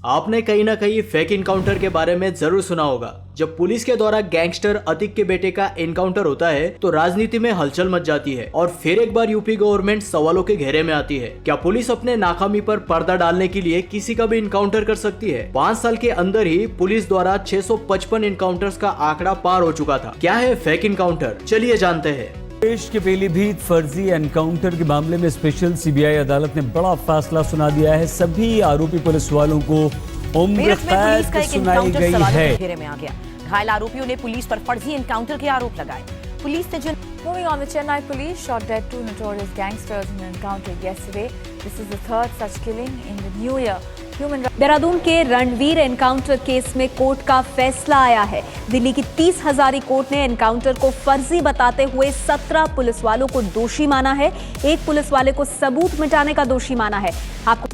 आपने कहीं ना कहीं फेक इनकाउंटर के बारे में जरूर सुना होगा। जब पुलिस के द्वारा गैंगस्टर अतिक के बेटे का इनकाउंटर होता है तो राजनीति में हलचल मच जाती है और फिर एक बार यूपी गवर्नमेंट सवालों के घेरे में आती है। क्या पुलिस अपने नाकामी पर पर्दा डालने के लिए किसी का भी इनकाउंटर कर सकती है? 5 साल के अंदर ही पुलिस द्वारा 655 इनकाउंटर्स का आंकड़ा पार हो चुका था। क्या है फेक इनकाउंटर, चलिए जानते हैं। देश के पीलीभीत फर्जी एनकाउंटर के मामले में स्पेशल सीबीआई अदालत ने बड़ा फैसला सुना दिया है। सभी आरोपी पुलिस वालों को उम्र कैद सुनाई गई है। घेरे में आ गया। घायल आरोपियों ने पुलिस पर फर्जी एनकाउंटर के आरोप लगाए। पुलिस ने Moving on, the Chennai police shot dead 2 notorious gangsters in an encounter yesterday. This is the third such killing in the new year. Dehradun के रणवीर एनकाउंटर केस में कोर्ट का फैसला आया है। दिल्ली की 30 हजारी कोर्ट ने एनकाउंटर को फर्जी बताते हुए 17 पुलिस वालों को दोषी माना है। एक पुलिस वाले को सबूत मिटाने का दोषी माना है। आपको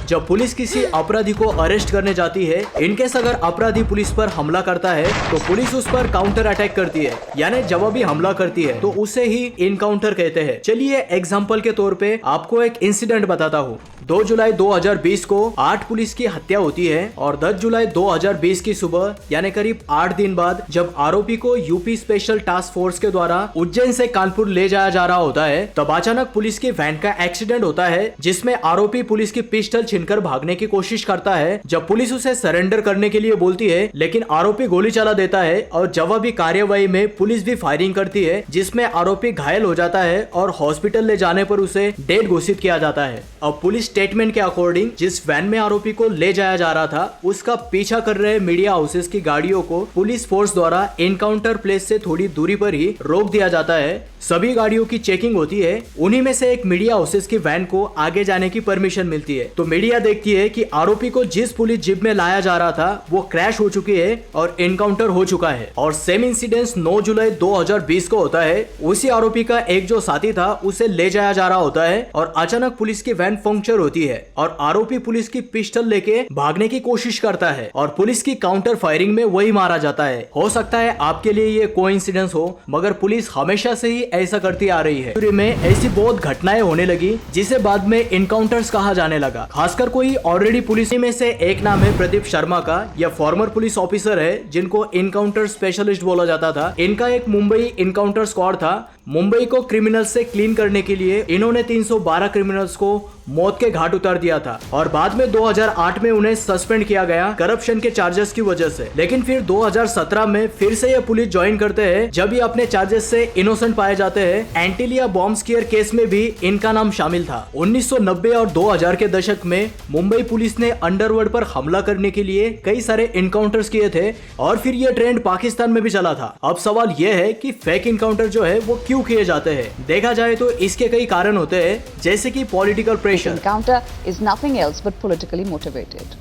जब पुलिस किसी अपराधी को अरेस्ट करने जाती है, इनकेस अगर अपराधी पुलिस पर हमला करता है तो पुलिस उस पर काउंटर अटैक करती है, यानी जवाबी हमला करती है, तो उसे ही इनकाउंटर कहते हैं। चलिए एग्जांपल के तौर पे आपको एक इंसिडेंट बताता हूँ। 2 जुलाई 2020 को 8 पुलिस की हत्या होती है और 10 जुलाई 2020 की सुबह यानी करीब 8 दिन बाद जब आरोपी को यूपी स्पेशल टास्क फोर्स के द्वारा उज्जैन से कानपुर ले जाया जा रहा होता है, तब अचानक पुलिस की वैन का एक्सीडेंट होता है जिसमें आरोपी पुलिस की पिस्टल छीनकर भागने की कोशिश करता है। जब पुलिस उसे सरेंडर करने के लिए बोलती है लेकिन आरोपी गोली चला देता है और जवाबी कार्यवाही में पुलिस भी फायरिंग करती है जिसमें आरोपी घायल हो जाता है और हॉस्पिटल ले जाने पर उसे डेड घोषित किया जाता है। अब पुलिस स्टेटमेंट के अकॉर्डिंग जिस वैन में आरोपी को ले जाया जा रहा था उसका पीछा कर रहे मीडिया हाउसेस की गाड़ियों को पुलिस फोर्स द्वारा एनकाउंटर प्लेस से थोड़ी दूरी पर ही रोक दिया जाता है। सभी गाड़ियों की चेकिंग होती है। उन्हीं में से एक मीडिया हाउसेस की वैन को आगे जाने की परमिशन मिलती है तो मीडिया देखती है कि आरोपी को जिस पुलिस जीप में लाया जा रहा था वो क्रैश हो चुकी है और एनकाउंटर हो चुका है। और सेम इंसिडेंस 9 जुलाई 2020 को होता है। उसी आरोपी का एक जो साथी था उसे ले जाया जा रहा होता है और अचानक पुलिस की वैन पंक्चर होती है और आरोपी पुलिस की पिस्टल लेके भागने की कोशिश करता है और पुलिस की काउंटर फायरिंग में वही मारा जाता है। हो सकता है आपके लिए ये कोइंसिडेंस हो, मगर पुलिस हमेशा से ही ऐसा करती आ रही है। में ऐसी बहुत घटनाएं होने लगी जिसे बाद में इनकाउंटर्स कहा जाने लगा। खासकर कोई ऑलरेडी पुलिस में से एक नाम है प्रदीप शर्मा का। यह फॉर्मर पुलिस ऑफिसर है जिनको इनकाउंटर स्पेशलिस्ट बोला जाता था। इनका एक मुंबई इनकाउंटर स्क्वाड था। मुंबई को क्रिमिनल से क्लीन करने के लिए इन्होंने 312 क्रिमिनल्स को मौत के घाट उतार दिया था और बाद में 2008 में उन्हें सस्पेंड किया गया करप्शन के चार्जेस की वजह से। लेकिन फिर 2017 में फिर से ये पुलिस ज्वाइन करते हैं जब ये अपने चार्जेस से इनोसेंट पाए जाते हैं। एंटीलिया बॉम्ब स्केयर केस में भी इनका नाम शामिल था। 1990 और 2000 के दशक में मुंबई पुलिस ने अंडरवर्ल्ड पर हमला करने के लिए कई सारे इनकाउंटर्स किए थे और फिर ये ट्रेंड पाकिस्तान में भी चला था। अब सवाल ये है कि फेक इनकाउंटर जो है वो क्यों किए जाते हैं? देखा जाए तो इसके कई कारण होते हैं, जैसे कि political pressure. Encounter is nothing else but politically motivated.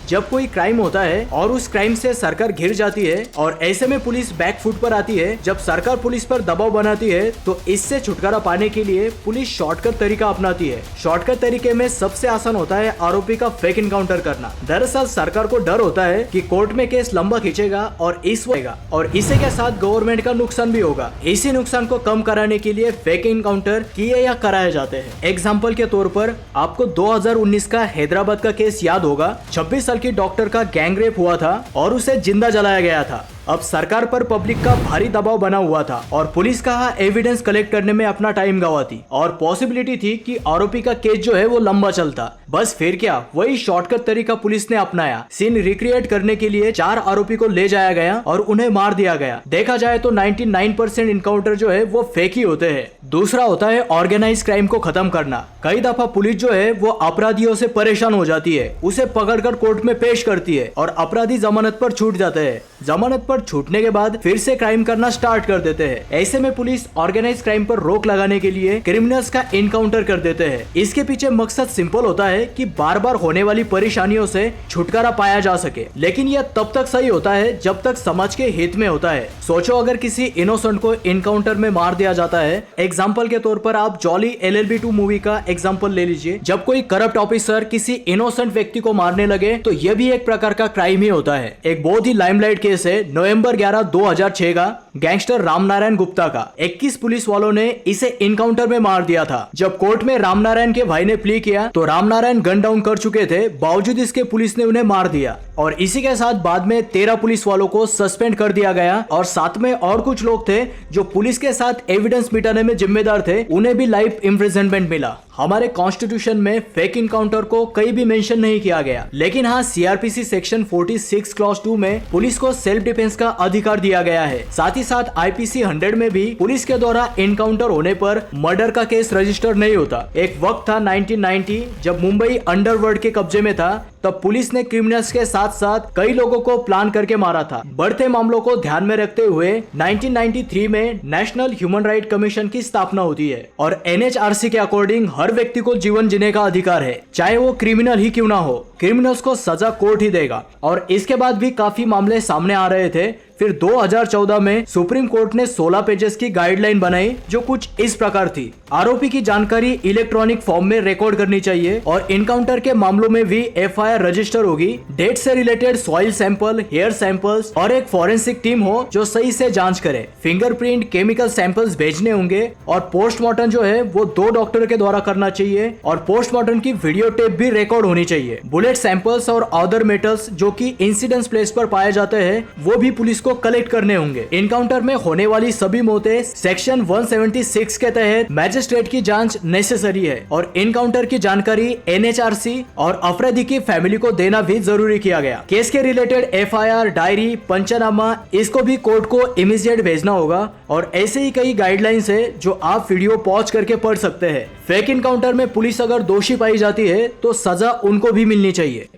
जब कोई क्राइम होता है और उस क्राइम से सरकार घिर जाती है और ऐसे में पुलिस बैक फुट पर आती है, जब सरकार पुलिस पर दबाव बनाती है तो इससे छुटकारा पाने के लिए पुलिस शॉर्टकट तरीका अपनाती है। शॉर्टकट तरीके में सबसे आसान होता है आरोपी का फेक इनकाउंटर करना। दरअसल सरकार को डर होता है कि कोर्ट में केस लंबा खींचेगा और इसी के साथ गवर्नमेंट का नुकसान भी होगा। इसी नुकसान को कम कराने के लिए फेक इनकाउंटर किए या कराए जाते हैं। एग्जाम्पल के तौर पर आपको 2019 का हैदराबाद का केस याद होगा। 26 की डॉक्टर का गैंग रेप हुआ था और उसे जिंदा जलाया गया था। अब सरकार पर पब्लिक का भारी दबाव बना हुआ था और पुलिस का एविडेंस कलेक्ट करने में अपना टाइम गवाती और पॉसिबिलिटी थी कि आरोपी का केस जो है वो लंबा चलता। बस फिर क्या, वही शॉर्टकट तरीका पुलिस ने अपनाया। सीन रिक्रिएट करने के लिए 4 आरोपी को ले जाया गया और उन्हें मार दिया गया। देखा जाए तो 99% इनकाउंटर जो है वो फेक ही होते हैं। दूसरा होता है ऑर्गेनाइज क्राइम को खत्म करना। कई दफा पुलिस जो है वो अपराधियों से परेशान हो जाती है, उसे पकड़कर कोर्ट में पेश करती है और अपराधी जमानत पर छूट जाते हैं। जमानत पर छूटने के बाद फिर से क्राइम करना स्टार्ट कर देते हैं। ऐसे में पुलिस ऑर्गेनाइज क्राइम पर रोक लगाने के लिए क्रिमिनल्स का इनकाउंटर कर देते हैं। इसके पीछे मकसद सिंपल होता है कि बार बार होने वाली परेशानियों से छुटकारा पाया जा सके। लेकिन यह तब तक सही होता है जब तक समाज के हित में होता है। सोचो अगर किसी इनोसेंट को इनकाउंटर में मार दिया जाता है। एग्जाम्पल के तौर पर आप जॉली LLB 2 मूवी का एग्जाम्पल ले लीजिए। जब कोई करप्ट ऑफिसर किसी इनोसेंट व्यक्ति को मारने लगे तो यह भी एक प्रकार का क्राइम ही होता है। एक बहुत ही लाइमलाइट केस है नवंबर 11, 2006 का। गैंगस्टर रामनारायण गुप्ता का। 21 पुलिस वालों ने इसे इनकाउंटर में मार दिया था। जब कोर्ट में रामनारायण के भाई ने प्ली किया तो रामनारायण गन डाउन कर चुके थे, बावजूद इसके पुलिस ने उन्हें मार दिया और इसी के साथ बाद में 13 पुलिस वालों को सस्पेंड कर दिया गया और साथ में और कुछ लोग थे जो पुलिस के साथ एविडेंस मिटाने में जिम्मेदार थे, उन्हें भी लाइफ इम्प्रिजनमेंट मिला। हमारे कॉन्स्टिट्यूशन में फेक इनकाउंटर को कहीं भी मेंशन नहीं किया गया, लेकिन हाँ सीआरपीसी सेक्शन 46 क्लॉज 2 में पुलिस को सेल्फ डिफेंस का अधिकार दिया गया है। साथ ही साथ आईपीसी 100 में भी पुलिस के द्वारा इनकाउंटर होने पर मर्डर का केस रजिस्टर नहीं होता। एक वक्त था 1990 जब मुंबई अंडरवर्ल्ड के कब्जे में था, तब पुलिस ने क्रिमिनल्स के साथ साथ कई लोगों को प्लान करके मारा था। बढ़ते मामलों को ध्यान में रखते हुए 1993 में नेशनल ह्यूमन राइट कमीशन की स्थापना होती है और एनएचआरसी के अकॉर्डिंग हर व्यक्ति को जीवन जीने का अधिकार है, चाहे वो क्रिमिनल ही क्यों ना हो। क्रिमिनल्स को सजा कोर्ट ही देगा और इसके बाद भी काफी मामले सामने आ रहे थे। फिर 2014 में सुप्रीम कोर्ट ने 16 पेजेस की गाइडलाइन बनाई जो कुछ इस प्रकार थी। आरोपी की जानकारी इलेक्ट्रॉनिक फॉर्म में रिकॉर्ड करनी चाहिए और इनकाउंटर के मामलों में भी एफआईआर रजिस्टर होगी। डेट से related soil sample, hair samples और एक फॉरेंसिक टीम हो जो सही से जांच करे। फिंगरप्रिंट, केमिकल सैंपल्स भेजने होंगे और पोस्टमार्टम जो है वो 2 डॉक्टर के द्वारा करना चाहिए और पोस्टमार्टम की वीडियो टेप भी रिकॉर्ड होनी चाहिए। बुलेट सैंपल्स और अदर मेटल्स जो कि इंसिडेंट प्लेस पर पाए जाते हैं वो भी पुलिस को कलेक्ट करने होंगे। इनकाउंटर में होने वाली सभी मौतें सेक्शन 176 के तहत मैजिस्ट्रेट की जांच नेसेसरी है और इनकाउंटर की जानकारी एनएचआरसी और अफराधी की फैमिली को देना भी जरूरी किया गया। केस के रिलेटेड एफआईआर, डायरी, पंचनामा इसको भी कोर्ट को इमीडिएट भेजना होगा और ऐसे ही कई गाइडलाइंस है जो आप वीडियो पॉज करके पढ़ सकते हैं। फेक इनकाउंटर में पुलिस अगर दोषी पाई जाती है तो सजा उनको भी मिलनी चाहिए।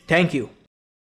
Thank you.